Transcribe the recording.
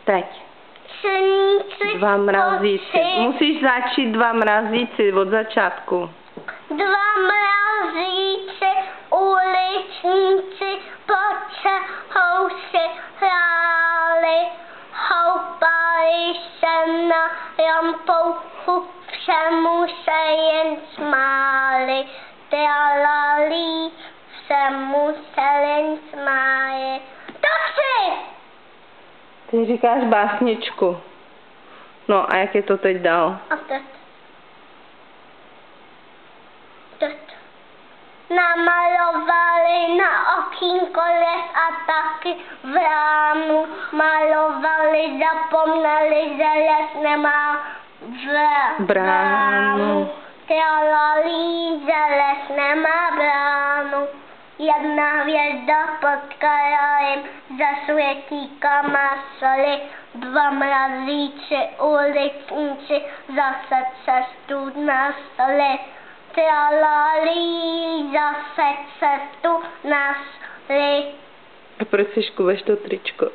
Teď. Sníci, Dva mrazíci. Musíš začít dva mrazíci od začátku. Dva mrazíci, uličníci, pod cehou si hráli, houpali se na lampou, všemu se jen smáli, tralalí, všemu se jen smáli. Dobře! Ty říkáš básničku. No a jak je to teď dál? A teď. Namalovali na okýnko les a taky v ránu malovali, zapomněli, že les nemá bránu. Tralalí, že les nemá bránu. Jedna hvězda pod krajem za světíkama šli, dva mrazíci, uličníci zase cestu našli. Tralalí, zase cestu našli. A proč si škubeš to tričko?